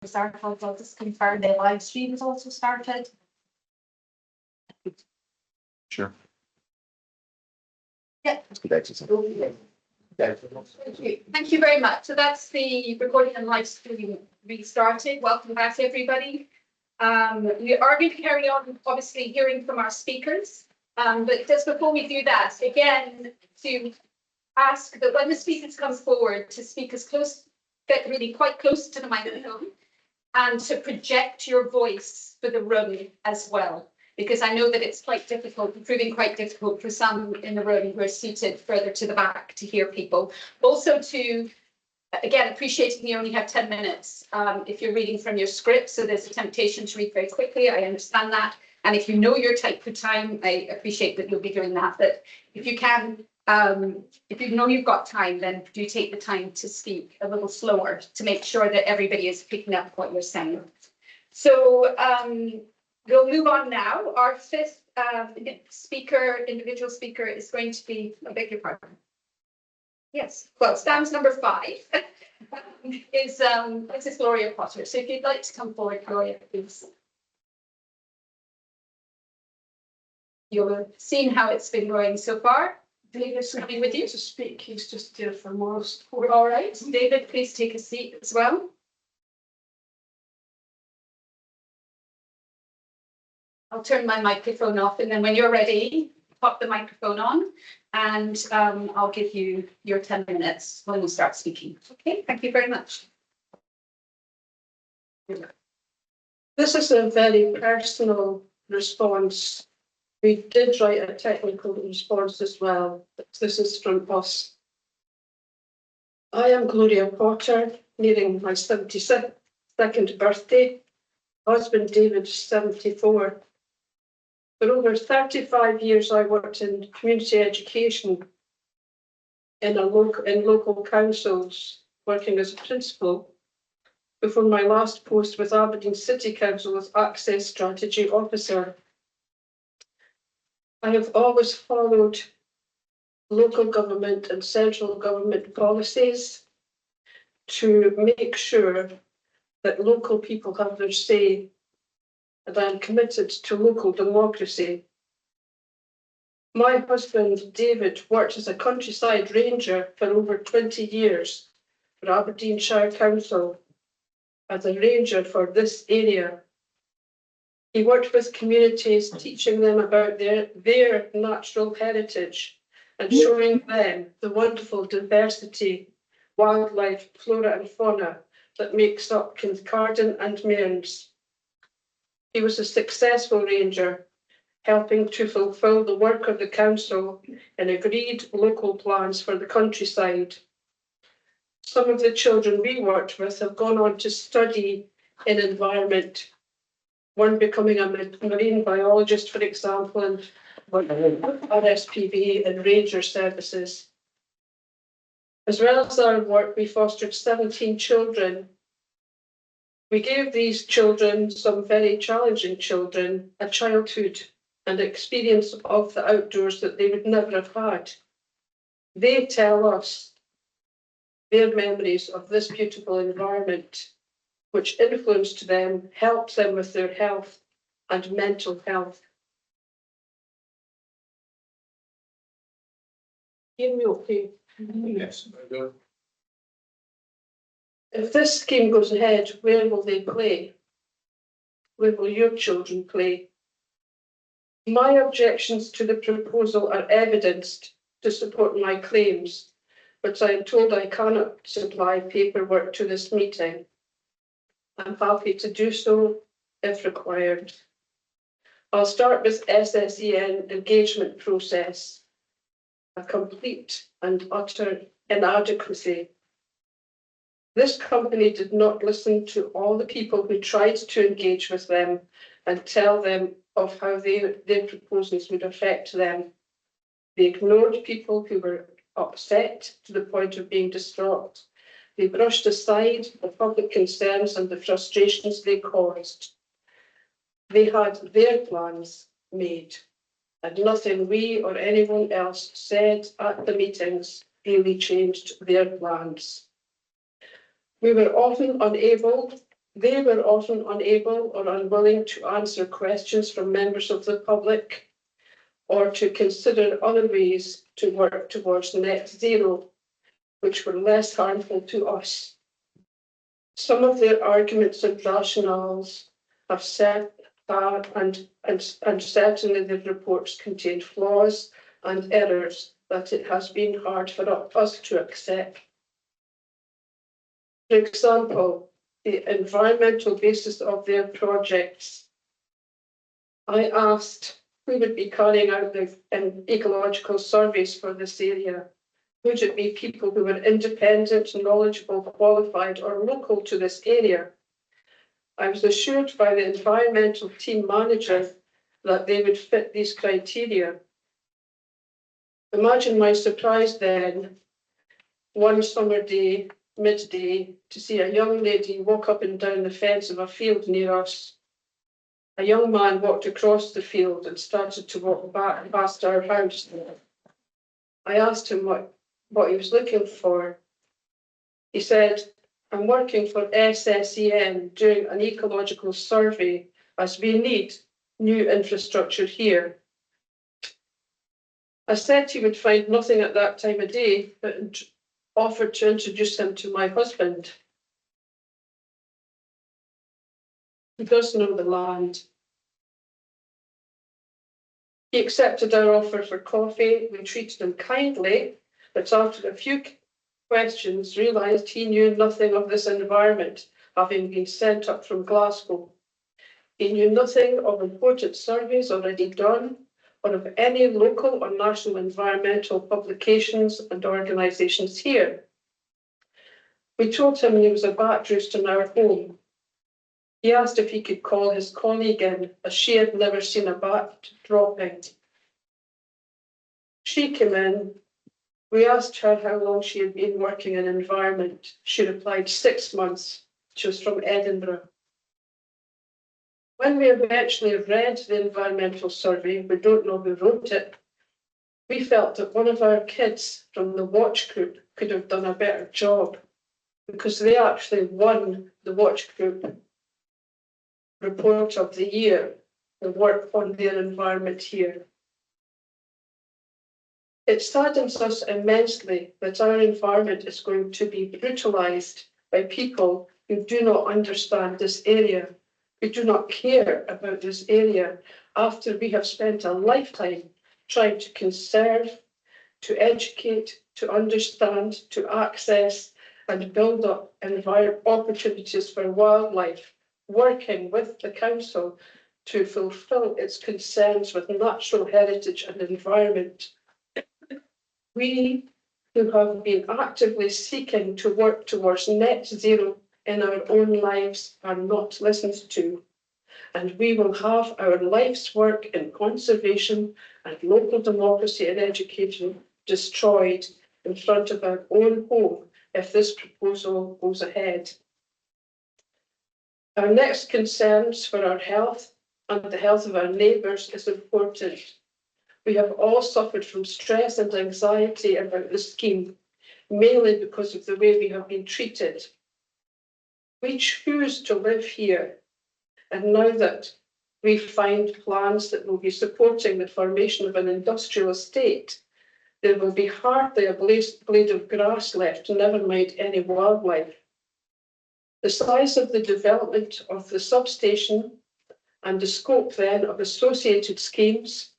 this article, I'll just confirm the live stream is also started. Sure. Yeah. Let's get back to something. Thank you very much. So that's the recording and live stream restarted. Welcome back, everybody. We are going to carry on, obviously, hearing from our speakers. But just before we do that, again, to ask that when the speakers come forward, to speak as close, get really quite close to the microphone, and to project your voice for the room as well. Because I know that it's quite difficult, proving quite difficult for some in the room who are seated further to the back to hear people. Also to, again, appreciating you only have 10 minutes if you're reading from your script, so there's a temptation to read very quickly, I understand that. And if you know you're tight for time, I appreciate that you'll be doing that. But if you can, if you know you've got time, then do take the time to speak a little slower to make sure that everybody is picking up what you're saying. So, we'll move on now. Our fifth individual speaker is going to be, I beg your pardon. Yes, well, stands number 5 is Mrs. Gloria Potter. So if you'd like to come forward, Gloria, please. You'll have seen how it's been going so far. David's coming with you to speak. He's just there for moral support. All right, David, please take a seat as well. I'll turn my microphone off, and then when you're ready, pop the microphone on, and I'll give you your 10 minutes when we start speaking. Okay, thank you very much. This is a very personal response. We did write a technical response as well, but this is from us. I am Gloria Potter, nearing my 72nd birthday. Husband David, 74. For over 35 years, I worked in community education in local councils, working as a principal, before my last post with Aberdeen City Council as Access Strategy Officer. I have always followed local government and central government policies to make sure that local people have their say, and I am committed to local democracy. My husband, David, worked as a countryside ranger for over 20 years for Aberdeenshire Council as a ranger for this area. He worked with communities, teaching them about their natural heritage and showing them the wonderful diversity, wildlife, flora and fauna that makes up Kincardine and Mearns. He was a successful ranger, helping to fulfil the work of the council in agreed local plans for the countryside. Some of the children we worked with have gone on to study in environment, one becoming a marine biologist, for example, and RSPB and ranger services. As well as our work, we fostered 17 children. We gave these children, some very challenging children, a childhood and experience of the outdoors that they would never have had. They tell us their memories of this beautiful environment, which influenced them, helped them with their health and mental health. Hear me okay? Yes, good. If this scheme goes ahead, where will they play? Where will your children play? My objections to the proposal are evidenced to support my claims, but I am told I cannot supply paperwork to this meeting. I'm happy to do so if required. I'll start with SSEN engagement process, a complete and utter inadequacy. This company did not listen to all the people who tried to engage with them and tell them of how their proposals would affect them. They ignored people who were upset to the point of being distraught. They brushed aside the public concerns and the frustrations they caused. They had their plans made, and nothing we or anyone else said at the meetings really changed their plans. We were often unable, They were often unable or unwilling to answer questions from members of the public or to consider other ways to work towards net zero, which were less harmful to us. Some of their arguments and rationales have said and certainly the reports contained flaws and errors that it has been hard for us to accept. For example, the environmental basis of their projects. I asked who would be carrying out the ecological surveys for this area. Would it be people who were independent, knowledgeable, qualified, or local to this area? I was assured by the environmental team manager that they would fit these criteria. Imagine my surprise then, one summer day, midday, to see a young lady walk up and down the fence of a field near us. A young man walked across the field and started to walk back past our house. I asked him what he was looking for. He said, I'm working for SSEN doing an ecological survey as we need new infrastructure here. I said he would find nothing at that time of day, but offered to introduce him to my husband. He does know the land. He accepted our offer for coffee. We treated him kindly, but after a few questions, realised he knew nothing of this environment, having been sent up from Glasgow. He knew nothing of important surveys already done, or of any local or national environmental publications and organisations here. We told him he was a bat roost in our home. He asked if he could call his colleague in, as she had never seen a bat dropping. She came in. We asked her how long she had been working in environment. She replied 6 months. She was from Edinburgh. When we eventually read the environmental survey, we don't know who wrote it, we felt that one of our kids from the watch group could have done a better job, because they actually won the watch group report of the year, the work on their environment here. It saddens us immensely that our environment is going to be brutalised by people who do not understand this area, who do not care about this area, after we have spent a lifetime trying to conserve, to educate, to understand, to access, and build up opportunities for wildlife, working with the council to fulfil its concerns with natural heritage and environment. We who have been actively seeking to work towards net zero in our own lives are not listened to, and we will have our life's work in conservation and local democracy and education destroyed in front of our own home if this proposal goes ahead. Our next concerns for our health and the health of our neighbours is important. We have all suffered from stress and anxiety about the scheme, mainly because of the way we have been treated. We choose to live here, and now that we find plans that will be supporting the formation of an industrial estate, there will be hardly a blade of grass left, never mind any wildlife. The size of the development of the substation and the scope then of associated schemes,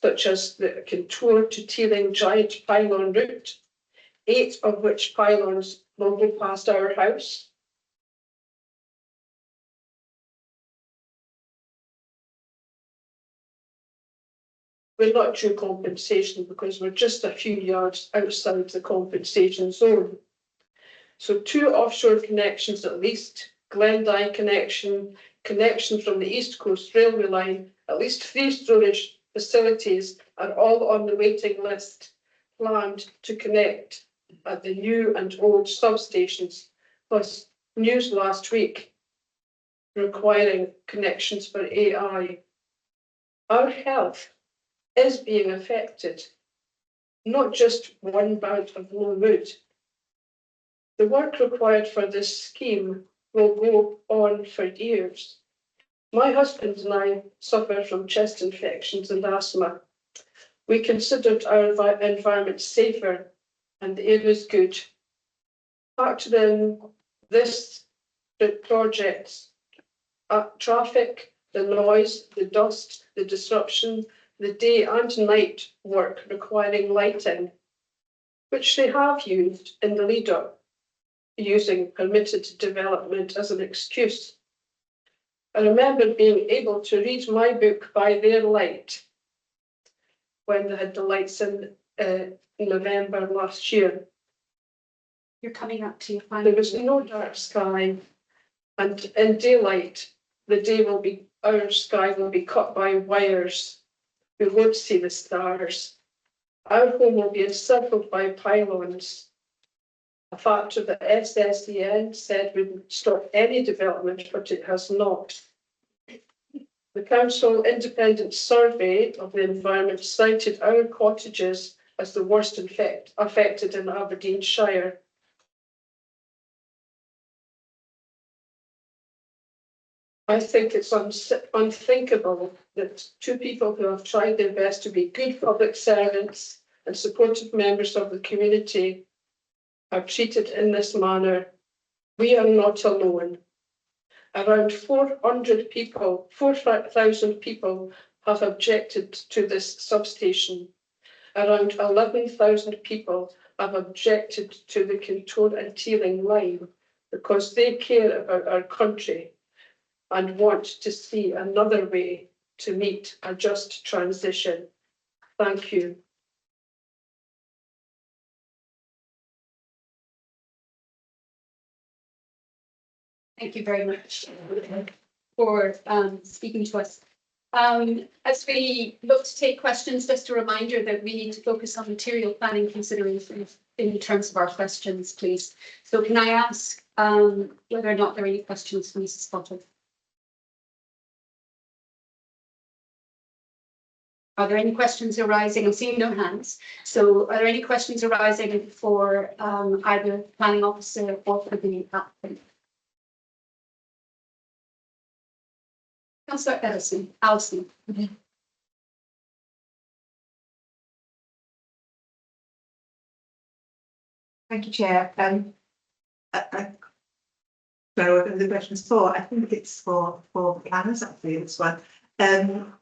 such as the Contour to Teeling giant pylon route, 8 of which pylons will go past our house. We're not due compensation because we're just a few yards outside the compensation zone. So 2 offshore connections at least, Glendy connection, connection from the East Coast Railway line, at least 3 storage facilities are all on the waiting list, planned to connect at the new and old substations, plus news last week requiring connections for AI. Our health is being affected, not just one bout of low mood. The work required for this scheme will go on for years. My husband and I suffer from chest infections and asthma. We considered our environment safer and the air is good. Factor in this project, traffic, the noise, the dust, the disruption, the day and night work requiring lighting, which they have used in the lead up, using permitted development as an excuse. I remember being able to read my book by their light when they had the lights in November last year. You're coming up to your final. There was no dark sky, and in daylight, the day will be, our sky will be cut by wires. We won't see the stars. Our home will be encircled by pylons. A factor that SSEN said would stop any development, but it has not. The council independent survey of the environment cited our cottages as the worst affected in Aberdeenshire. I think it's unthinkable that two people who have tried their best to be good public servants and supportive members of the community are treated in this manner. We are not alone. Around 400 people, 4,000 people have objected to this substation. Around 11,000 people have objected to the contour and tearing line because they care about our country and want to see another way to meet a just transition. Thank you. Thank you very much for speaking to us. As we look to take questions, just a reminder that we need to focus on material planning considerations in terms of our questions, please. So can I ask whether or not there are any questions for Mrs. Potter? Are there any questions arising? I'm seeing no hands. So are there any questions arising for either planning officer or for the applicant? Councillor Allison. Thank you, Chair. I don't know what the question's for. I think it's for the planners, actually, this one. In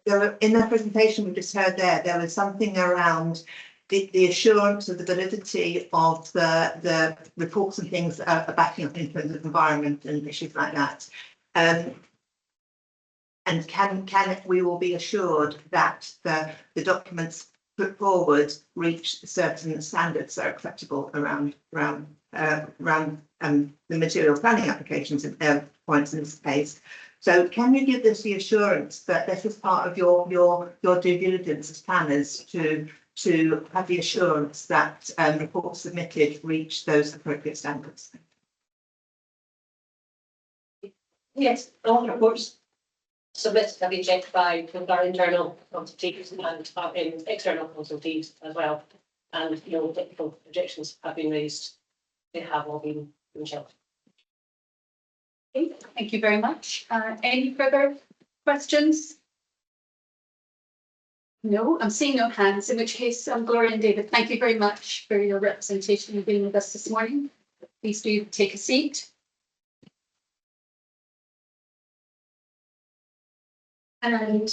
the presentation we just heard there was something around the assurance of the validity of the reports and things that are backing up in terms of environment and issues like that. And can we all be assured that the documents put forward reach certain standards that are acceptable around the material planning applications points in this case? So can you give us the assurance that this is part of your due diligence as planners to have the assurance that reports submitted reach those appropriate standards? Yes, all reports submitted have been checked by both our internal consultees and external consultees as well. And no technical objections have been raised. They have all been checked. Okay, thank you very much. Any further questions? No, I'm seeing no hands, in which case, Gloria and David, thank you very much for your representation and being with us this morning. Please do take a seat. And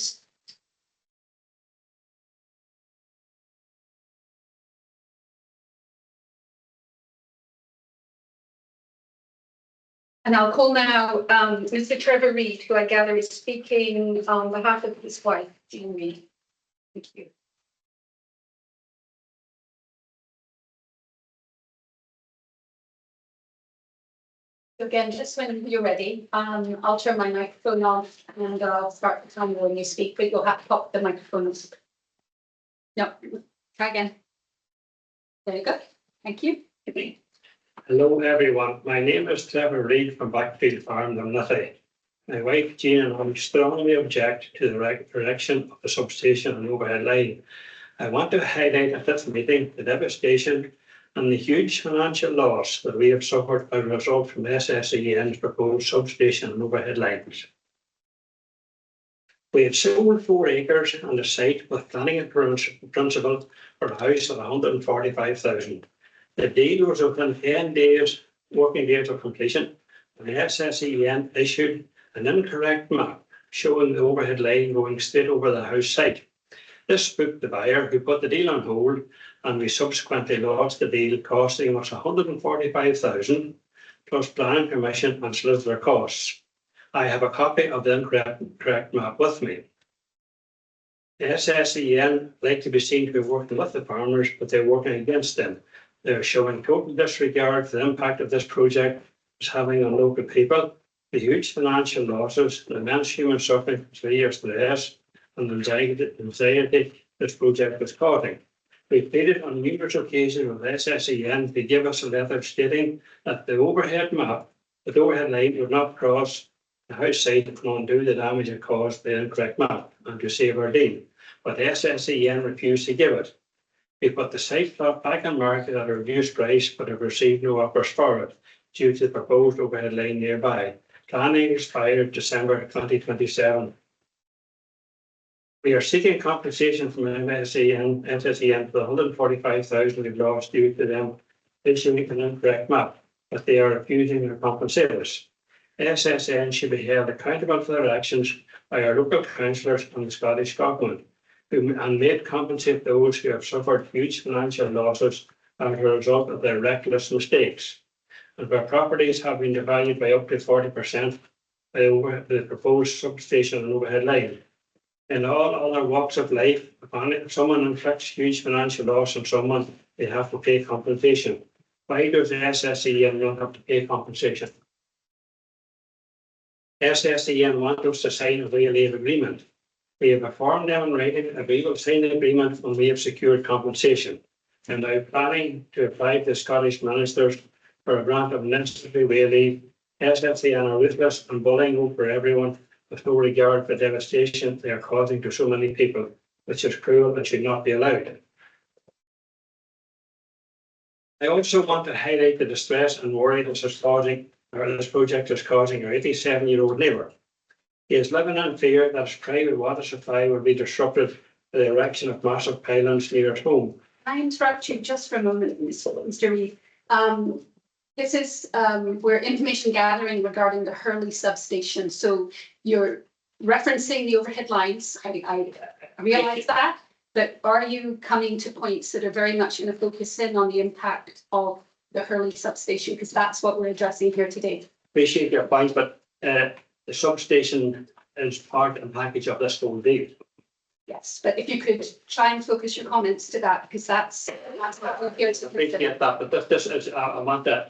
I'll call now Mr. Trevor Reid, who I gather is speaking on behalf of his wife, Jean Reid. Thank you. Again, just when you're ready, I'll turn my microphone off and I'll start the timer when you speak, but you'll have to pop the microphone on. No, try again. There you go. Thank you. Hello everyone, my name is Trevor Reid from Backfield Farm, Dunleathy. My wife Jean and I strongly object to the erection of the substation and overhead line. I want to highlight at this meeting the devastation and the huge financial loss that we have suffered as a result from SSEN's proposed substation and overhead lines. We had sold 4 acres and a site with planning in principle for a house of 145,000. The deal was within 10 days, working days of completion, and the SSEN issued an incorrect map showing the overhead line going straight over the house site. This spooked the buyer, who put the deal on hold, and we subsequently lost the deal, costing us 145,000 plus planning permission and solicitor costs. I have a copy of the incorrect map with me. The SSEN like to be seen to be working with the farmers, but they're working against them. They're showing total disregard for the impact of this project is having on local people, the huge financial losses, the immense human suffering, severe stress, and anxiety this project was causing. We pleaded on numerous occasions with SSEN to give us a letter stating that the overhead line would not cross the house site and undo the damage it caused by the incorrect map and to save our deal. But SSEN refused to give it. We put the site plot back on market at a reduced price, but have received no offers for it due to the proposed overhead line nearby. Planning expired December 2027. We are seeking compensation from SSEN for the 145,000 we've lost due to them issuing an incorrect map, but they are refusing to compensate us. SSN should be held accountable for their actions by our local councillors and the Scottish Government, and made compensate those who have suffered huge financial losses as a result of their reckless mistakes, and where properties have been devalued by up to 40% by the proposed substation and overhead line. In all other walks of life, if someone inflicts huge financial loss on someone, they have to pay compensation. Why does the SSEN not have to pay compensation? SSEN want us to sign a real aid agreement. We have informed them in writing that we will sign the agreement when we have secured compensation. And I'm planning to apply to the Scottish ministers for a grant of necessary way leave. SSEN are ruthless and bullying over everyone with no regard for the devastation they are causing to so many people, which is cruel and should not be allowed. I also want to highlight the distress and worry this project is causing our 87-year-old neighbour. He is living in fear that his private water supply will be disrupted by the erection of massive pylons near his home. Can I interrupt you just for a moment, Mr. Reid? This is we're information gathering regarding the Hurlie substation. So you're referencing the overhead lines. I realise that, but are you coming to points that are very much going to focus in on the impact of the Hurlie substation? Because that's what we're addressing here today. Appreciate your point, but the substation is part and package of this whole deal. Yes, but if you could try and focus your comments to that, because that's what we're here to Appreciate that, but this is I want to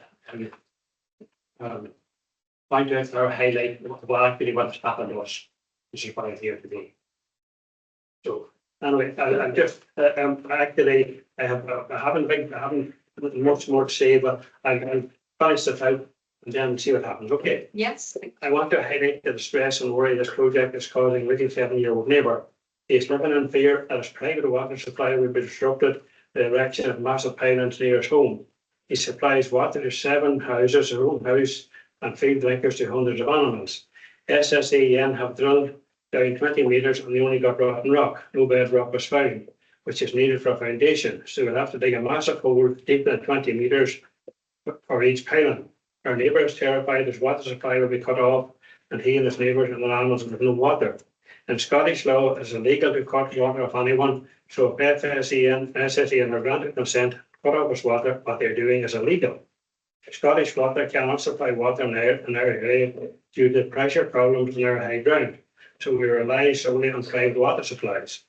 point out or highlight what's happened to us. This is what I'm here today. So anyway, I'm just actually I haven't much more to say, but I'll finish this out and then see what happens. Okay. Yes. I want to highlight the distress and worry this project is causing with his 7-year-old neighbour. He is living in fear that his private water supply will be disrupted by the erection of massive pylons near his home. He supplies water to 7 houses, his own house, and feed drinkers to hundreds of animals. SSEN have drilled down 20 metres and they only got rotten rock. No bedrock was found, which is needed for a foundation. So we'll have to dig a massive hole deeper than 20 metres for each pylon. Our neighbour is terrified his water supply will be cut off and he and his neighbours and the animals will have no water. In Scottish law, it is illegal to cut water off anyone, so if SSEN are granted consent to cut off his water, what they're doing is illegal. Scottish water cannot supply water in our area due to pressure problems in our high ground, so we rely solely on private water supplies.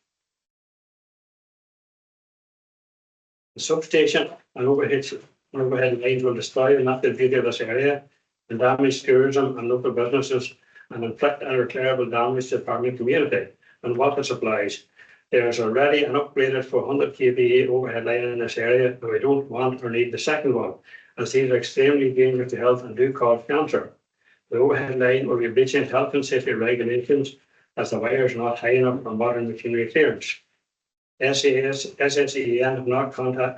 The substation and overhead lines will destroy the natural beauty of this area and damage tourism and local businesses and inflict irreparable damage to the farming community and water supplies. There is already an upgraded 400 kVA overhead line in this area, but we don't want or need the second one, as these are extremely dangerous to health and do cause cancer. The overhead line will be breaching health and safety regulations as the wire is not high enough for modern machinery clearance. SSEN have not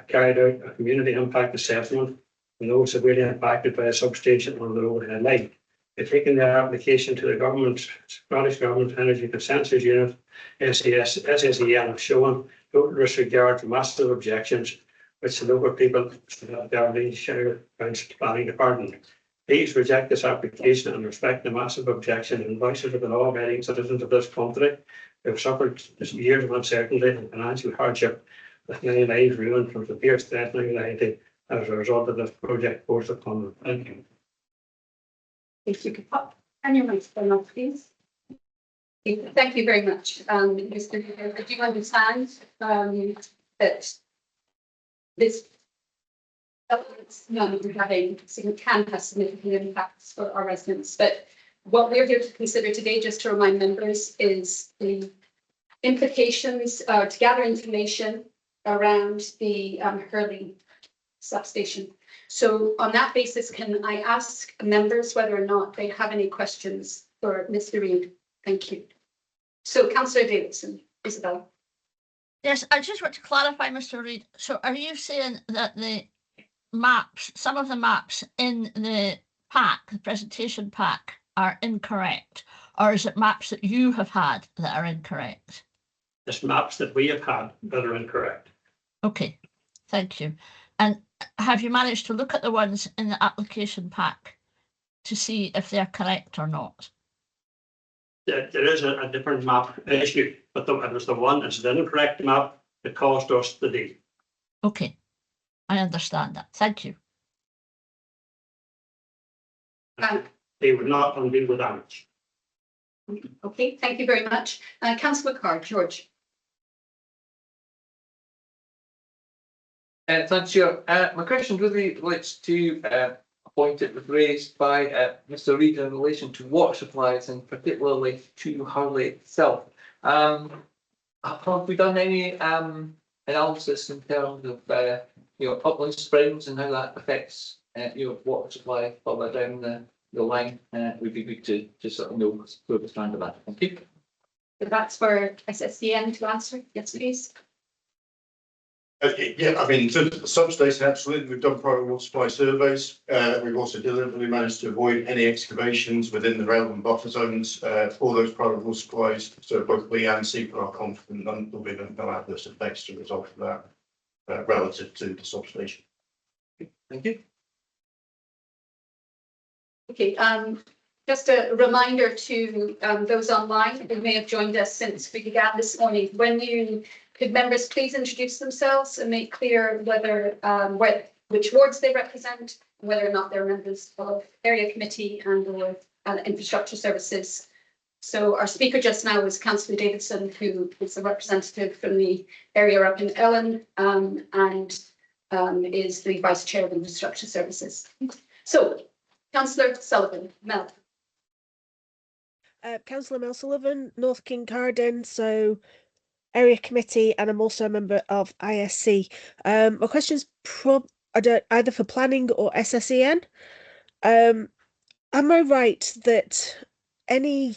carried out a community impact assessment for those severely impacted by a substation on the overhead line. By taking their application to the Scottish Government Energy Consensus Unit, SSEN have shown total disregard for massive objections which the local people have their share planning department. Please reject this application and respect the massive objection and voices of the law-abiding citizens of this country who have suffered years of uncertainty and financial hardship, with many lives ruined from severe stress and anxiety as a result of this project forced upon them. Thank you. If you could pop on your microphone off, please. Thank you very much, Mr. Mayor. I do understand that this can have significant impacts for our residents, but what we're here to consider today, just to remind members, is the implications to gather information around the Hurlie substation. So on that basis, can I ask members whether or not they have any questions for Mr. Reid? Thank you. So Councillor Davidson, Isabel. Yes, I just want to clarify, Mr. Reid. So are you saying that the maps, some of the maps in the pack, the presentation pack, are incorrect? Or is it maps that you have had that are incorrect? It's maps that we have had that are incorrect. Okay, thank you. And have you managed to look at the ones in the application pack to see if they're correct or not? There is a different map issue, but it was the one that's the incorrect map that caused us the deal. Okay, I understand that. Thank you. They would not undo the damage. Okay, thank you very much. Councillor Carr, George. Thanks, Chair. My question really relates to a point that was raised by Mr. Reid in relation to water supplies and particularly to Hurlie itself. Have we done any analysis in terms of upland springs and how that affects water supply further down the line? It would be good to just sort of know where we stand with that. Thank you. So that's for SSEN to answer. Yes, please. Yeah, I mean, in terms of the substation, absolutely, we've done private water supply surveys. We've also deliberately managed to avoid any excavations within the relevant buffer zones for those private water supplies. So both we and SEPA are confident that there will be no adverse effects as a result of that relative to the substation. Thank you. Okay, just a reminder to those online who may have joined us since we began this morning. Could members please introduce themselves and make clear whether which wards they represent, and whether or not they're members of area committee and or infrastructure services. So our speaker just now was Councillor Davidson, who is a representative from the area up in Ellen and is the vice chair of infrastructure services. So Councillor Sullivan, Mel. Councillor Mel Sullivan, North Kincardine, so area committee, and I'm also a member of ISC. My question's either for planning or SSEN. Am I right that any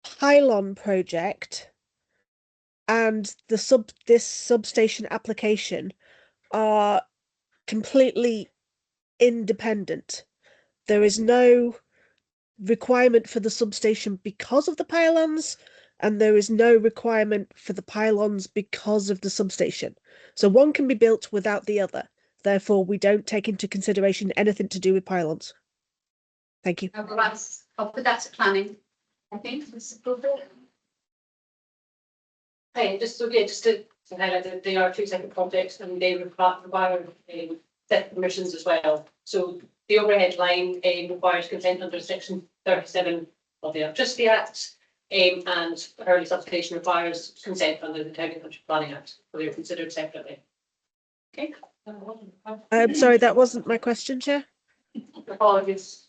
pylon project and this substation application are completely independent? There is no requirement for the substation because of the pylons, and there is no requirement for the pylons because of the substation. So one can be built without the other. Therefore, we don't take into consideration anything to do with pylons. Thank you. I'll put that to planning. I think this is appropriate. Hey, just to highlight that they are two separate projects and they require set permissions as well. So the overhead line requires consent under section 37 of the Electricity Act, and Hurlie substation requires consent under the Town and Country Planning Act. So they're considered separately. Okay. Sorry, that wasn't my question, Chair. Apologies.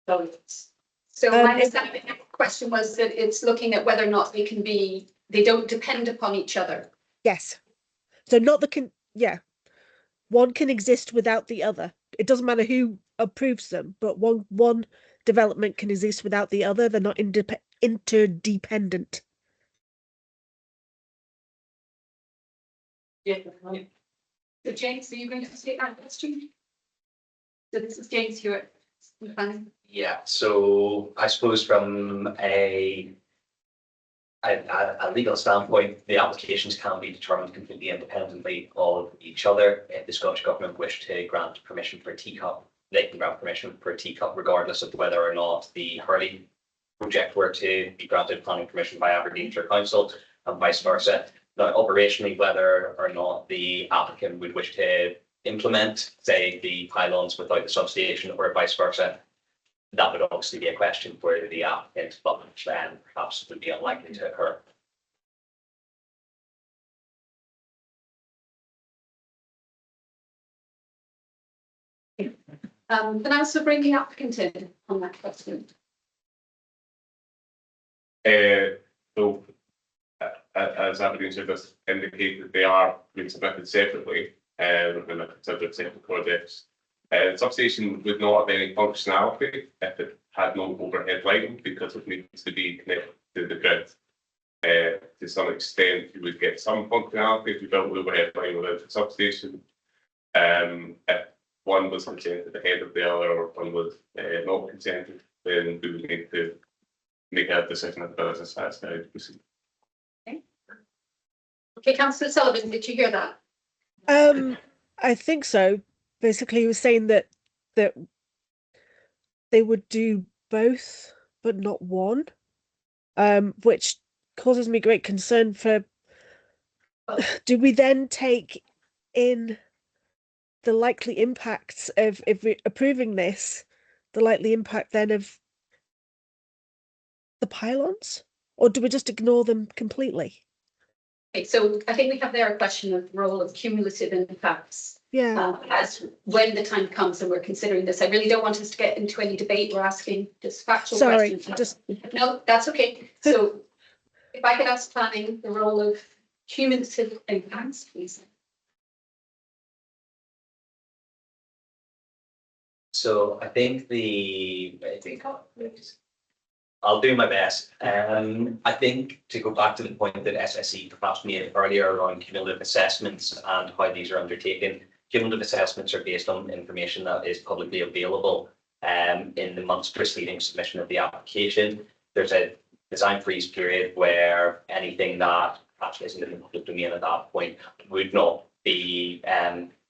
So my understanding of the question was that it's looking at whether or not they don't depend upon each other. Yes. So not one can exist without the other. It doesn't matter who approves them, but one development can exist without the other. They're not interdependent. Yeah. So James, are you going to take that question? So this is James Hewitt. Yeah, so I suppose from a legal standpoint, the applications can be determined completely independently of each other. If the Scottish Government wish to grant permission for a teacup, they can grant permission for a teacup regardless of whether or not the Hurlie project were to be granted planning permission by Aberdeenshire Council and vice versa. Now, operationally, whether or not the applicant would wish to implement, say, the pylons without the substation or vice versa, that would obviously be a question for the applicant, but perhaps would be unlikely to occur. Can I also bring the applicant in on that question? So, as Aberdeenshire just indicated, they are being submitted separately, and are considered separate projects. The substation would not have any functionality if it had no overhead line, because it needs to be connected to the grid. To some extent, you would get some functionality if you built an overhead line without the substation. If one was consented ahead of the other, or one was not consented, then we would need to make a decision at the business as now to proceed. Okay, Councillor Sullivan, did you hear that? I think so. Basically, he was saying that they would do both, but not one, which causes me great concern for. Do we then take in the likely impacts of, if we're approving this, the likely impact then of the pylons, or do we just ignore them completely? Okay, so I think we have there a question of role of cumulative impacts. Yeah. As when the time comes and we're considering this. I really don't want us to get into any debate. We're asking just factual questions. Just No, that's okay. So if I could ask planning the role of cumulative impacts, please. So I think I'll do my best. I think to go back to the point that SSE perhaps made earlier around cumulative assessments and how these are undertaken. Cumulative assessments are based on information that is publicly available in the months preceding submission of the application. There's a design freeze period where anything that perhaps isn't in the public domain at that point would not be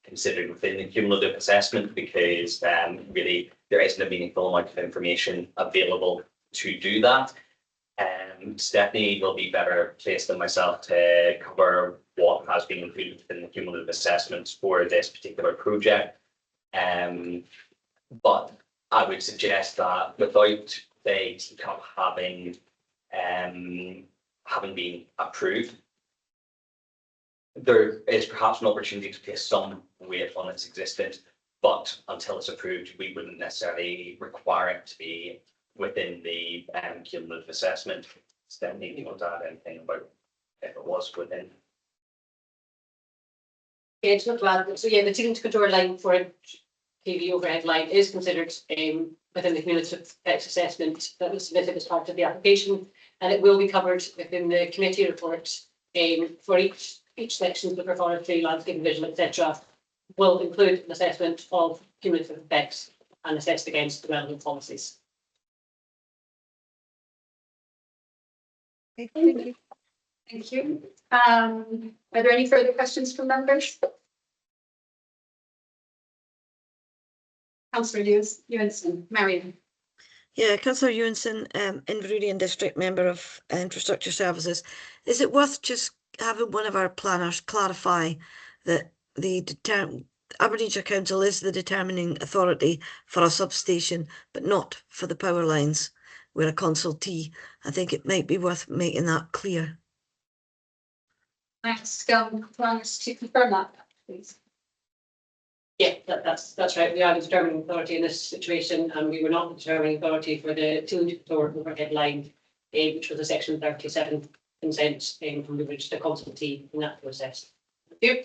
considered within the cumulative assessment, because really there isn't a meaningful amount of information available to do that. Stephanie will be better placed than myself to cover what has been included within the cumulative assessments for this particular project. But I would suggest that without the teacup having been approved, there is perhaps an opportunity to place some weight on its existence, but until it's approved, we wouldn't necessarily require it to be within the cumulative assessment. Stephanie, do you want to add anything about if it was within? Yeah, just want to add, so yeah, the taking to control line for a PV overhead line is considered within the cumulative effects assessment that was submitted as part of the application, and it will be covered within the committee report for each section of the forestry, landscape vision, etc. will include an assessment of cumulative effects and assessed against the relevant policies. okay, thank you. Thank you. Are there any further questions from members? Councillor Ewanson, Marion. Yeah, Councillor Ewanson, Inverurie District Member of Infrastructure Services. Is it worth just having one of our planners clarify that the Aberdeenshire Council is the determining authority for a substation, but not for the power lines? We're a consultee. I think it might be worth making that clear. Ask planners to confirm that, please. Yeah, that's right. We are the determining authority in this situation, and we were not the determining authority for the two-door overhead line, which was a section 37 consent, and we were just a consultee in that process. Thank you.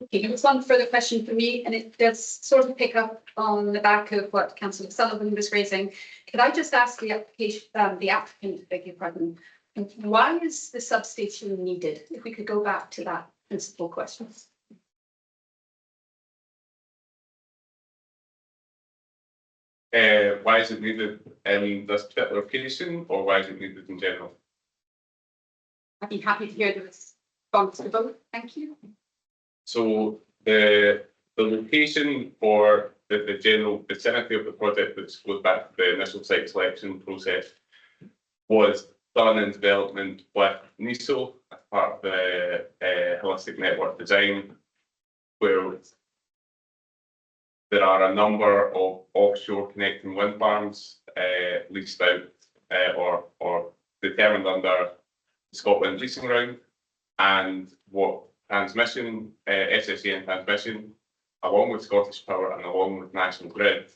Okay, there's one further question for me, and it does sort of pick up on the back of what Councillor Sullivan was raising. Could I just ask the application, the applicant, beg your pardon, And why is the substation needed? If we could go back to that principal question. Why is it needed in this particular location, or why is it needed in general? I'd be happy to hear the response to both. Thank you. So the location for the general vicinity of the project, which goes back to the initial site selection process, was done in development with NISO as part of the holistic network design, where there are a number of offshore connecting wind farms leased out or determined under the Scotland leasing round, and what transmission, SSEN transmission, along with Scottish Power and along with National Grid,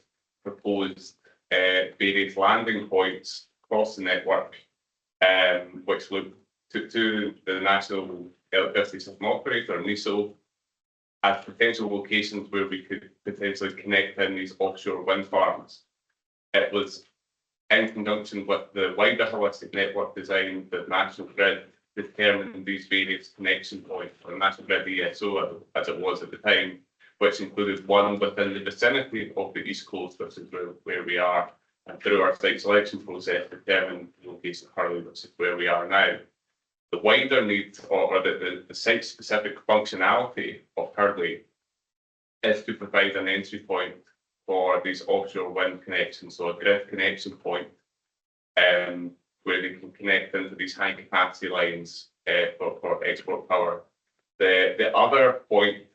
proposed various landing points across the network, which look to the National Electricity System Operator, NESO, as potential locations where we could potentially connect in these offshore wind farms. It was in conjunction with the wider holistic network design that National Grid determined these various connection points, or National Grid ESO as it was at the time, which included one within the vicinity of the East Coast, which is where we are, and through our site selection process determined the location of Hurlie, which is where we are now. The wider need, or the site-specific functionality of Hurlie, is to provide an entry point for these offshore wind connections, so a grid connection point, where they can connect into these high-capacity lines for export power. The other point,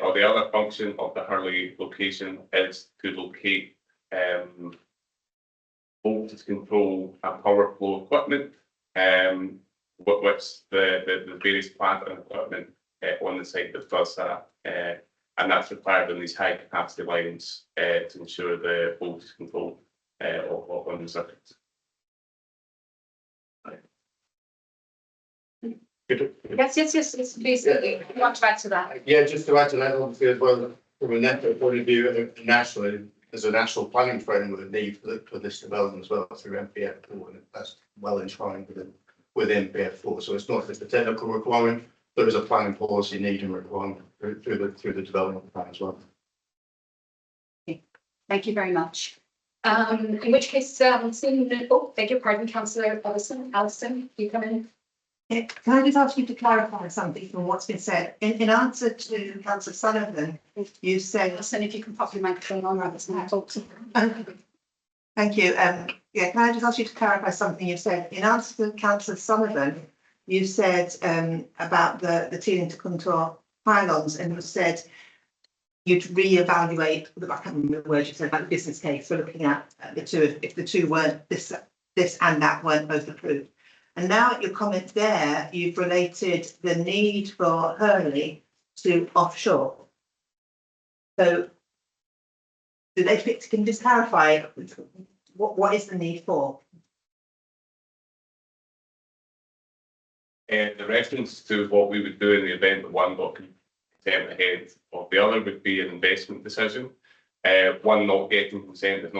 or the other function of the Hurlie location, is to locate voltage control and power flow equipment, which the various plant and equipment on the site that does that, and that's required on these high capacity lines to ensure the voltage control on the circuits. Yes, please. You want to add to that? Yeah, just to add to that, obviously, as well, from a network point of view, nationally, there's a national planning framework with a need for this development as well through MPF4, and that's well enshrined with MPF4. So it's not just a technical requirement, there is a planning policy need and requirement through the development plan as well. Okay. Thank you very much. In which case, beg your pardon, Councillor Alison, you come in. Can I just ask you to clarify something from what's been said? In answer to Councillor Sullivan, you said... Alison, if you can pop your microphone on, rather than talk to Thank you. Yeah, can I just ask you to clarify something you said? In answer to Councillor Sullivan, you said about the Teeling to Contour pylons, and you said you'd re-evaluate, I can't remember the words you said about the business case for looking at the two, if the two weren't, this and that weren't both approved. And now at your comment there, you've related the need for Hurlie to offshore. So do they fit? Can you just clarify what is the need for? The reference to what we would do in the event that one got consent ahead of the other would be an investment decision. One not getting consent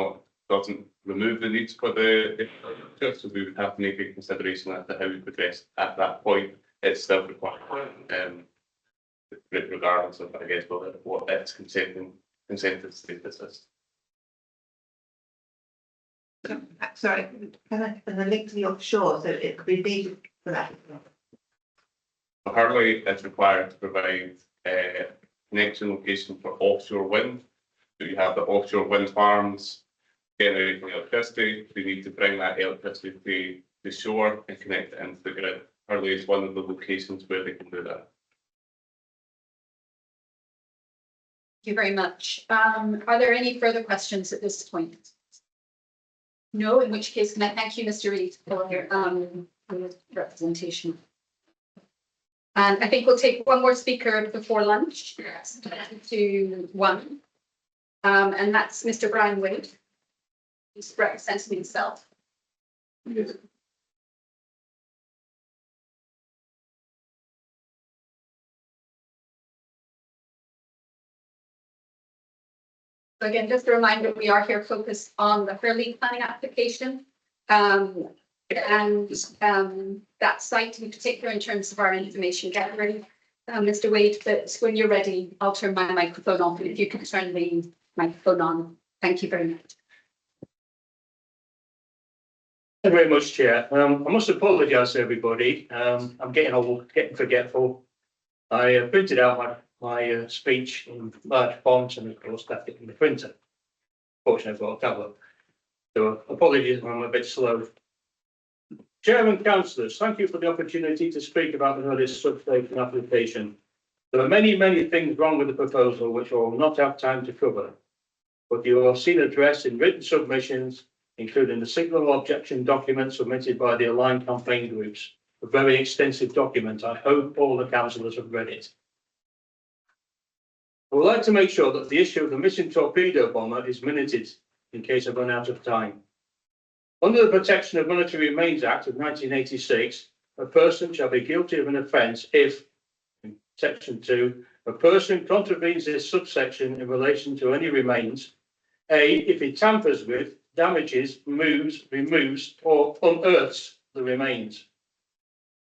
doesn't remove the needs for the infrastructure, so we would have to make a consideration as to how we progress at that point. It's still required, regardless of, I guess, what its consented status is. Sorry, and the link to the offshore, so it could be needed for that. Hurlie is required to provide a connection location for offshore wind. So you have the offshore wind farms generating electricity. We need to bring that electricity to the shore and connect it into the grid. Hurlie is one of the locations where they can do that. Thank you very much. Are there any further questions at this point? No, in which case, can I thank you, Mr. Reid, for your representation. And I think we'll take one more speaker before lunch, to one. And that's Mr. Brian Wade, who's representing himself. So again, just a reminder, we are here focused on the Hurlie planning application. and that site in particular in terms of our information gathering. Mr. Wade, but when you're ready, I'll turn my microphone off, and if you could turn the microphone on. Thank you very much. Thank you very much, Chair. I must apologise to everybody. I'm getting old, getting forgetful. I printed out my speech in large fonts and of course left it in the printer. Fortunately, I've got a tablet. So apologies if I'm a bit slow. Chairman, councillors, thank you for the opportunity to speak about the Hurlie substation application. There are many, many things wrong with the proposal which I will not have time to cover, but you will have seen addressed in written submissions, including the signal objection document submitted by the aligned campaign groups. A very extensive document. I hope all the councillors have read it. I would like to make sure that the issue of the missing torpedo bomber is minuted in case I run out of time. Under the Protection of Monetary Remains Act of 1986, a person shall be guilty of an offence if, in section 2, a person contravenes this subsection in relation to any remains, A, if he tampers with, damages, moves, removes, or unearths the remains.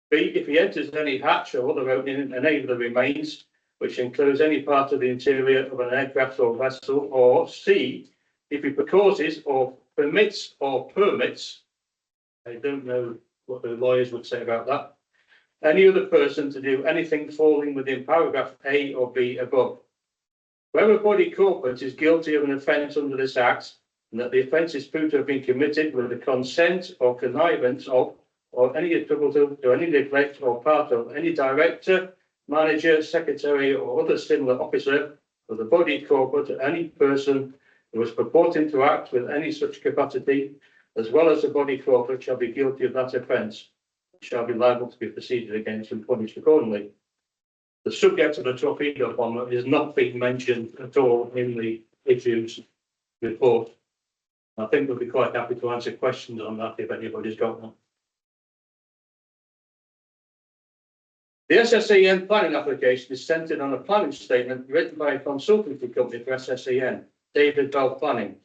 B, if he enters any hatch or other opening in any of the remains, which includes any part of the interior of an aircraft or vessel, or C, if he causes or permits or permits, I don't know what the lawyers would say about that, any other person to do anything falling within paragraph A or B above. Where a body corporate is guilty of an offence under this Act, and that the offence is proved to have been committed with the consent or connivance of, or any attributable to any neglect or part of any director, manager, secretary, or other similar officer of the body corporate or any person who is purporting to act with any such capacity, as well as the body corporate, shall be guilty of that offence, shall be liable to be proceeded against and punished accordingly. The subject of the torpedo bomber is not being mentioned at all in the issues report. I think we'll be quite happy to answer questions on that if anybody's got one. The SSAN planning application is centred on a planning statement written by a consultancy company for SSAN, David Bell Planning.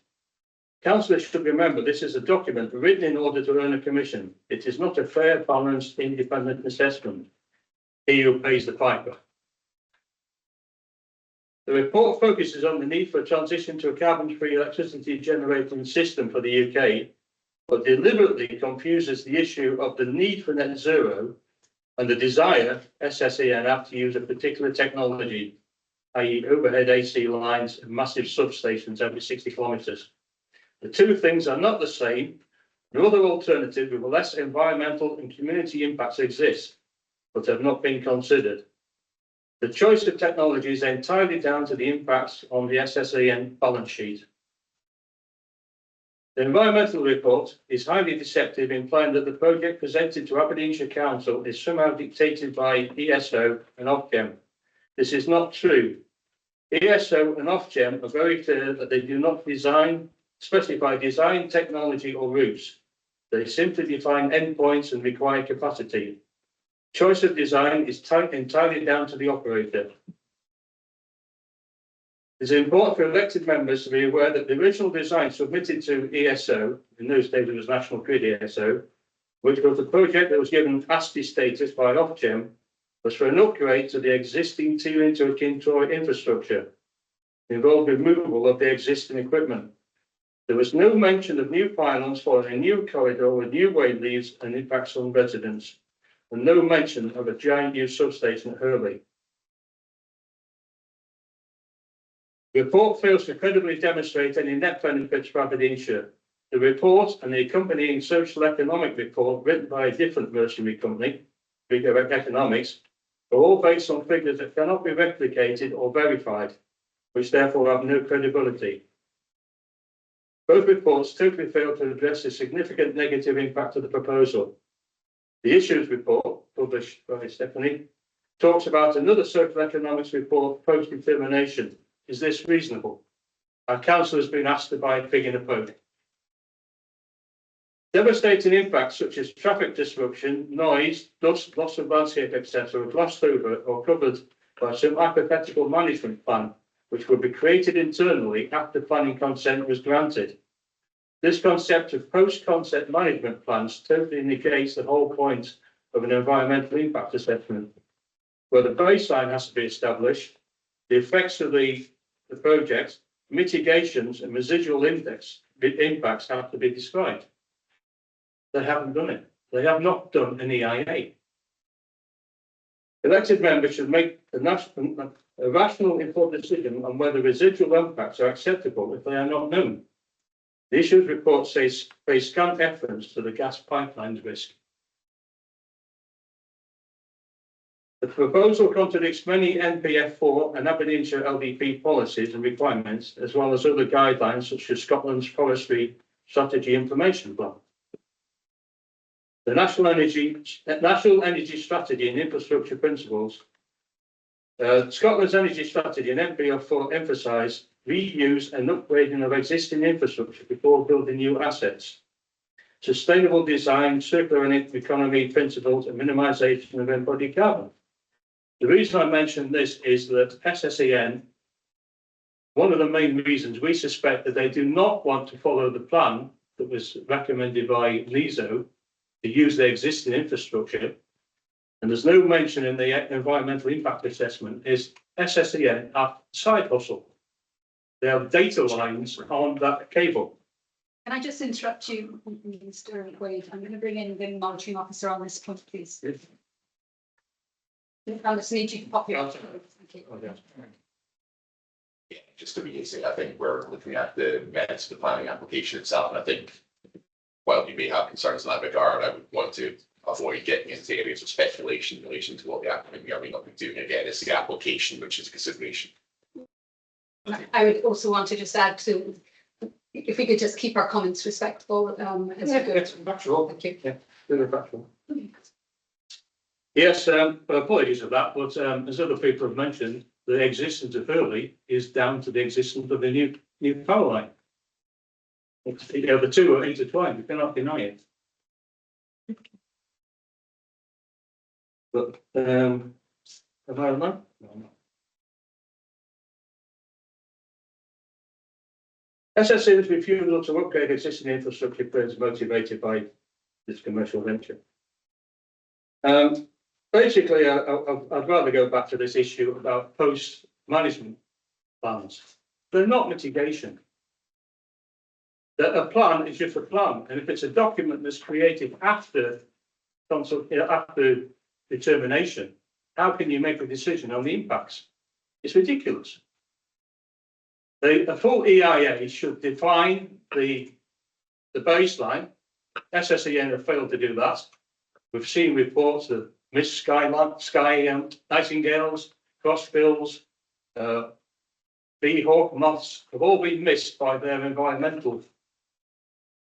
Councillors should remember this is a document written in order to earn a commission. It is not a fair, balanced, independent assessment. He who pays the piper. The report focuses on the need for a transition to a carbon-free electricity generating system for the UK, but deliberately confuses the issue of the need for net zero and the desire SSAN have to use a particular technology, i.e. overhead AC lines and massive substations every 60 kilometres. The two things are not the same. No other alternative with less environmental and community impacts exist, but have not been considered. The choice of technology is entirely down to the impacts on the SSAN balance sheet. The environmental report is highly deceptive, implying that the project presented to Aberdeenshire Council is somehow dictated by ESO and Ofgem. This is not true. ESO and Ofgem are very clear that they do not specify design, technology or routes. They simply define endpoints and require capacity. Choice of design is entirely down to the operator. It's important for elected members to be aware that the original design submitted to ESO, in those days it was National Grid ESO, which was the project that was given ASTI status by Ofgem, was for an upgrade to the existing Teeling to Kintroy infrastructure, involved removal of the existing equipment. There was no mention of new pylons following a new corridor with new wade leaves and impacts on residents, and no mention of a giant new substation at Hurlie. The report fails to credibly demonstrate any net benefits for Aberdeenshire. The report and the accompanying social economic report written by a different mercenary company, Bigger Economics, are all based on figures that cannot be replicated or verified, which therefore have no credibility. Both reports totally fail to address the significant negative impact of the proposal. The issues report, published by Stephanie, talks about another social economics report post-determination. Is this reasonable? Our council has been asked to buy a pig in a poke. Devastating impacts such as traffic disruption, noise, dust, loss of landscape, etc., are glossed over or covered by some hypothetical management plan, which would be created internally after planning consent was granted. This concept of post-concept management plans totally negates the whole point of an environmental impact assessment, where the baseline has to be established, the effects of the project, mitigations and residual impacts have to be described. They haven't done it. They have not done an EIA. Elected members should make a rational informed decision on whether residual impacts are acceptable if they are not known. The issues report says pay scant reference to the gas pipelines risk. The proposal contradicts many NPF4 and Aberdeenshire LDP policies and requirements, as well as other guidelines such as Scotland's Forestry Strategy Information Plan. The National Energy Strategy and Infrastructure Principles. Scotland's Energy Strategy and NPF4 emphasise reuse and upgrading of existing infrastructure before building new assets, sustainable design, circular economy principles, and minimisation of embodied carbon. The reason I mention this is that SSEN, one of the main reasons we suspect that they do not want to follow the plan that was recommended by NESO to use their existing infrastructure, and there's no mention in the environmental impact assessment, is SSEN have side hustle. They have data lines on that cable. Can I just interrupt you, Mr. Wade? I'm going to bring in the monitoring officer on this point, please. Yes. I just need you to pop your. Yeah, just to be easy, I think we're looking at the merits of the planning application itself, and I think while you may have concerns in that regard, I would want to avoid getting into areas of speculation in relation to what the applicant may or may not be doing. Again, it's the application which is a consideration. I would also want to just add to, if we could just keep our comments respectful as we go. Factual. Thank you. Yeah, really factual. Yes, apologies for that, but as other people have mentioned, the existence of Hurlie is down to the existence of the new power line. The two are intertwined, you cannot deny it. But have I done? No, I'm not. SSE's refusal to upgrade existing infrastructure is motivated by this commercial venture. Basically, I'd rather go back to this issue about post-management plans. They're not mitigation. A plan is just a plan, and if it's a document that's created after determination, how can you make a decision on the impacts? It's ridiculous. A full EIA should define the baseline. SSEN have failed to do that. We've seen reports of missed sky nightingales, crossbills, bee hawk moths have all been missed by their environmental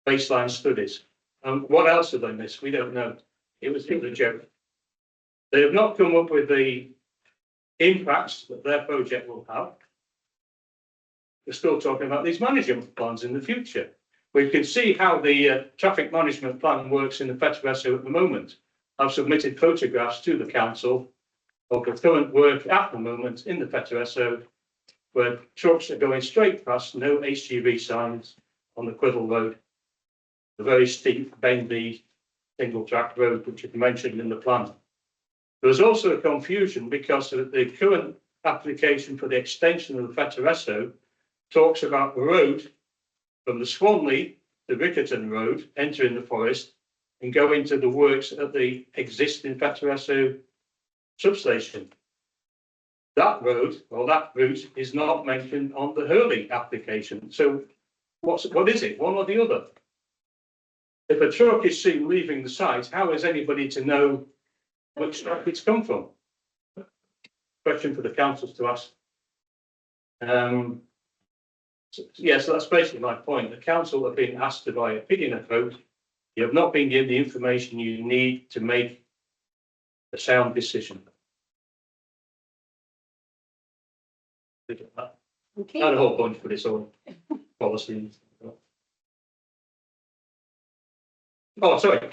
baseline studies. What else have they missed? We don't know. It was a joke. They have not come up with the impacts that their project will have. We're still talking about these management plans in the future. We can see how the traffic management plan works in the Fetteresso at the moment. I've submitted photographs to the council of the current work at the moment in the Fetteresso, where trucks are going straight past, no HGV signs on the Quiddle Road, the very steep, bendy, single track road which is mentioned in the plan. There's also a confusion because of the current application for the extension of the Fetteresso talks about the road from the Swanley to Rickerton Road, entering the forest and go into the works at the existing Fetteresso substation. That road or that route is not mentioned on the Hurlie application. So what is it, one or the other? If a truck is seen leaving the site, how is anybody to know which truck it's come from? Question for the councils to ask. Yes, that's basically my point. The council have been asked to by opinion and vote. You have not been given the information you need to make a sound decision. Okay. Not a whole bunch for this whole policy. Oh, sorry.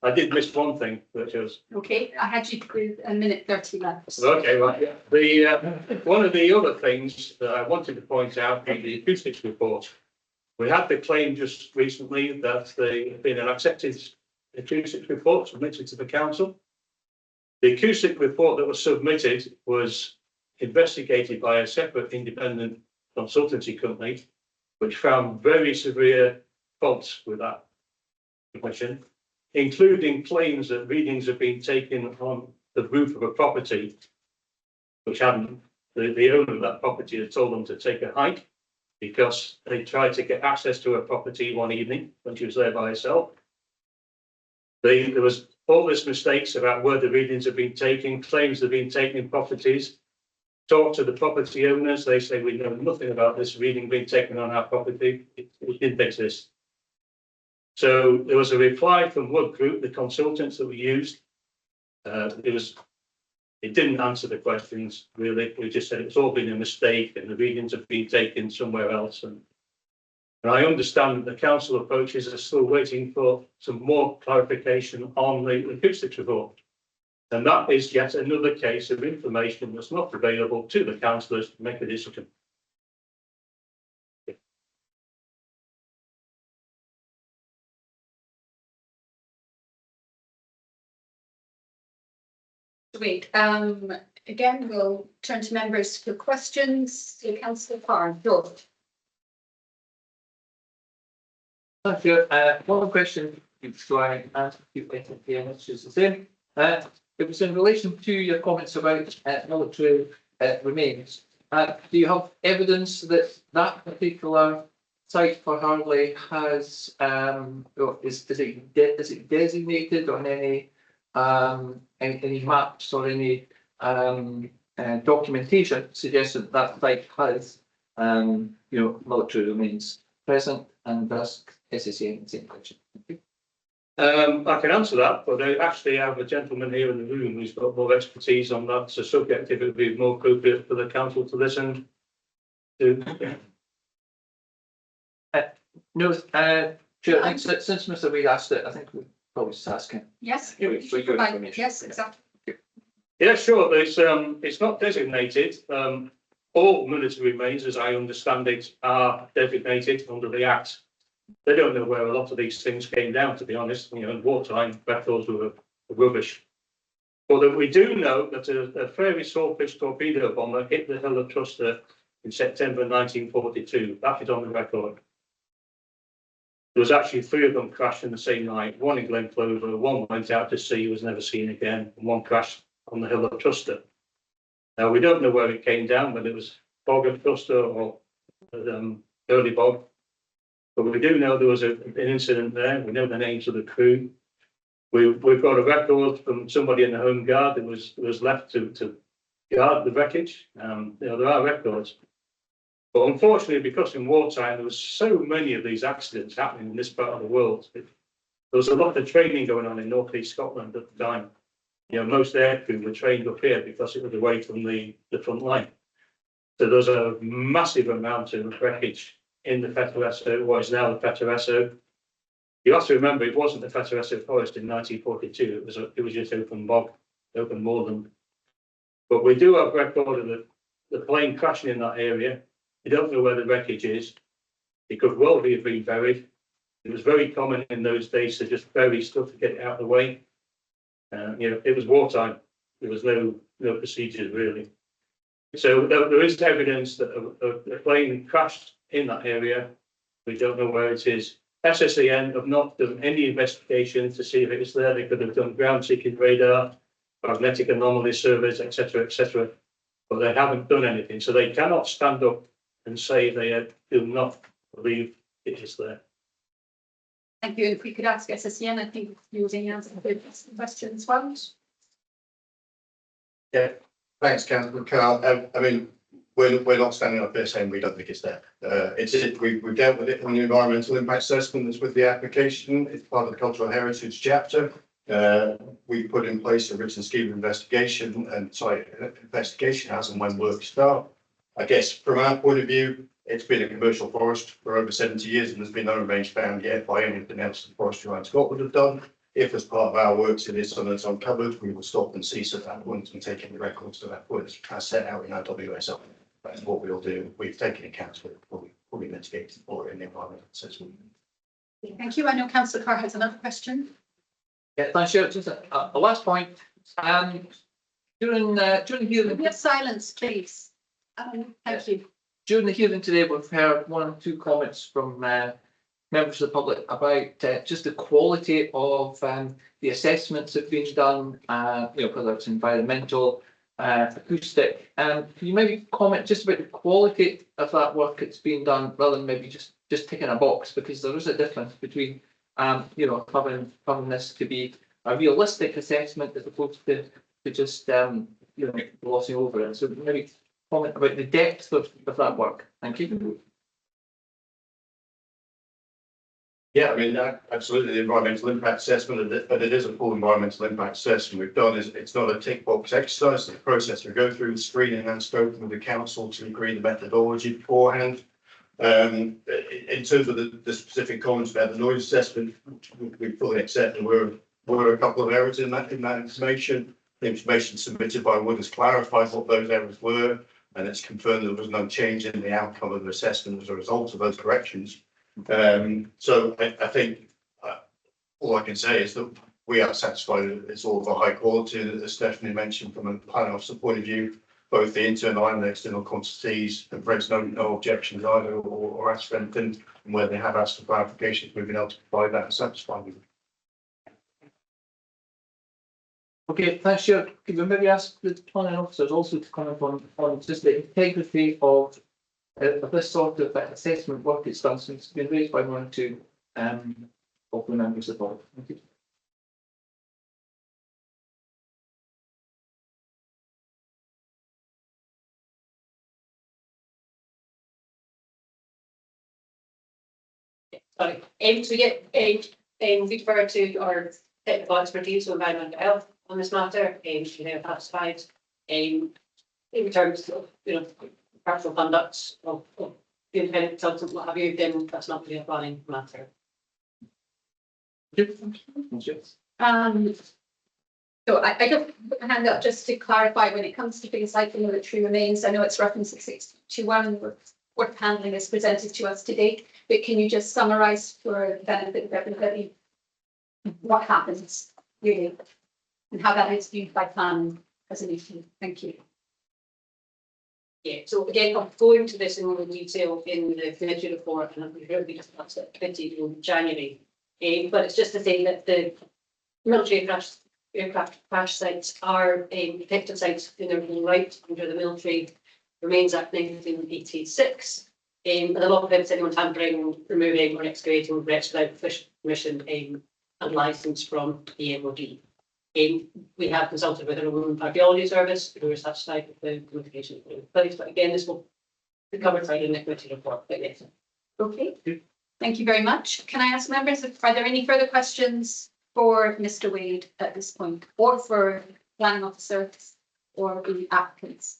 I did miss one thing, which was. Okay, I had you with a minute 30 left. Okay, right. The one of the other things that I wanted to point out in the acoustics report We had the claim just recently that there had been an accepted acoustic report submitted to the council. The acoustic report that was submitted was investigated by a separate independent consultancy company, which found very severe faults with that information, including claims that readings have been taken on the roof of a property, which hadn't. The owner of that property had told them to take a hike because they tried to get access to her property one evening when she was there by herself. There was all this mistakes about where the readings have been taken, claims have been taken in properties. Talk to the property owners, they say we know nothing about this reading being taken on our property. It didn't exist. So there was a reply from Wood Group, the consultants that we used. It didn't answer the questions really. We just said it's all been a mistake and the readings have been taken somewhere else. And I understand that the council approaches are still waiting for some more clarification on the acoustics report. And that is yet another case of information that's not available to the councillors to make a decision. Great. Again, we'll turn to members for questions. So Councillor Carr, George. Thank you. One question, so I asked you again, it's just the same. It was in relation to your comments about military remains. Do you have evidence that that particular site for Hurlie has is it designated on any maps or any documentation suggesting that site has military remains present, and thus SSA in the same question? I can answer that, but I actually have a gentleman here in the room who's got more expertise on that subject. If it would be more appropriate for the council to listen to. No, Chair, since Mr. Reid asked it, I think we probably just ask him. Yes. For your information. Yes, exactly. Yeah, sure. It's not designated. All military remains, as I understand it, are designated under the Act. They don't know where a lot of these things came down, to be honest. In wartime, records were rubbish. But we do know that a very swordfish torpedo bomber hit the Hill of Truster in September 1942. That is on the record. There was actually 3 of them crashed in the same night. One in Glen Clover, one went out to sea, was never seen again, and one crashed on the Hill of Truster. Now, we don't know where it came down, whether it was Bog of Truster or Hurlie Bog. But we do know there was an incident there. We know the names of the crew. We've got a record from somebody in the Home Guard that was left to guard the wreckage. There are records. But unfortunately, because in wartime, there was so many of these accidents happening in this part of the world, there was a lot of training going on in North East Scotland at the time. Most aircrew were trained up here because it was away from the front line. So there's a massive amount of wreckage in the Fetteresso, what is now the Fetteresso. You have to remember, it wasn't the Fetteresso forest in 1942. It was just open bog, open moorland. But we do have record of the plane crashing in that area. You don't know where the wreckage is. It could well be been buried. It was very common in those days to just bury stuff to get it out of the way. It was wartime. There was no procedures really. So there is evidence that a plane crashed in that area. We don't know where it is. SSEN have not done any investigation to see if it is there. They could have done ground seeking radar, magnetic anomaly surveys, etc., etc. But they haven't done anything. So they cannot stand up and say they do not believe it is there. Thank you. If we could ask SSEN, I think you were answering the question as well. Yeah, thanks, Councillor Carr. I mean, we're not standing up here saying we don't think it's there. We've dealt with it in the environmental impact assessment that's with the application. It's part of the cultural heritage chapter. We put in place a written scheme of investigation as and when work start. I guess from our point of view, it's been a commercial forest for over 70 years and there's been no remains found yet by anything else the Forestry Line Scotland have done. If as part of our works it is something that's uncovered, we will stop and cease at that point and take any records to that point as set out in our WSL. That's what we'll do. We've taken account of it fully mitigated for in the environmental assessment. Thank you. I know Councillor Carr has another question. Yeah, thanks, Chair. Just a last point. During the hearing, We have silence, please. Thank you. during the hearing today, we've heard one or two comments from members of the public about just the quality of the assessments that have been done, whether it's environmental, acoustic. Can you maybe comment just about the quality of that work that's being done, rather than maybe just ticking a box, because there is a difference between having this to be a realistic assessment as opposed to just glossing over it. So maybe comment about the depth of that work. Thank you. Yeah, I mean, absolutely, the environmental impact assessment, but it is a full environmental impact assessment. We've done is it's not a tick box exercise. The process we go through screening and scoping with the council to agree the methodology beforehand. In terms of the specific comments about the noise assessment, we fully accept there were a couple of errors in that information. The information submitted by Wood has clarified what those errors were, and it's confirmed there was no change in the outcome of the assessment as a result of those corrections. So I think all I can say is that we are satisfied that it's all of a high quality, as Stephanie mentioned, from a planning officer point of view, both the internal and the external quantities, and Fred's no objections either or asked for anything, and where they have asked for clarifications, we've been able to provide that and satisfy them. Okay, thanks, Chair. Could we maybe ask the planning officers also to comment on just the integrity of this sort of assessment work it's done, since it's been raised by one or two of the members of the board. Thank you. Sorry, to get refer to our technical expertise on environmental health on this matter, that's fine. In terms of, partial conduct of the independent consultant, what have you, then that's not really a planning matter. So I just put my hand up just to clarify, when it comes to things like the military remains, I know it's referenced at 621, what handling is presented to us today, but can you just summarise for the benefit of everybody what happens really and how that is viewed by planning as an issue? Thank you. Yeah, so again, I'm going to this in more detail in the committee report, and we heard we discussed it committee in January. But it's just to say that the military aircraft crash sites are protected sites in their own right under the Military Remains Act 1986. And the law prevents anyone tampering, removing, or excavating wrecks without official permission and licence from the MOD. We have consulted with our own archaeology service, who are satisfied with the communication in place, but again, this will be covered in the committee report. But yes. Okay, thank you very much. Can I ask members, are there any further questions for Mr. Wade at this point, or for planning officer or the applicants?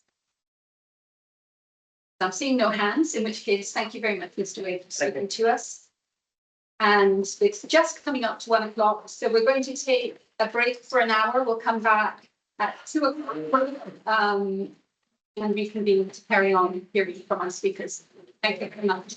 I'm seeing no hands, in which case, thank you very much, Mr. Wade, for speaking to us. And it's just coming up to 1 o'clock, so we're going to take a break for an hour. We'll come back at 2 o'clock and reconvene to carry on hearing from our speakers. Thank you very much.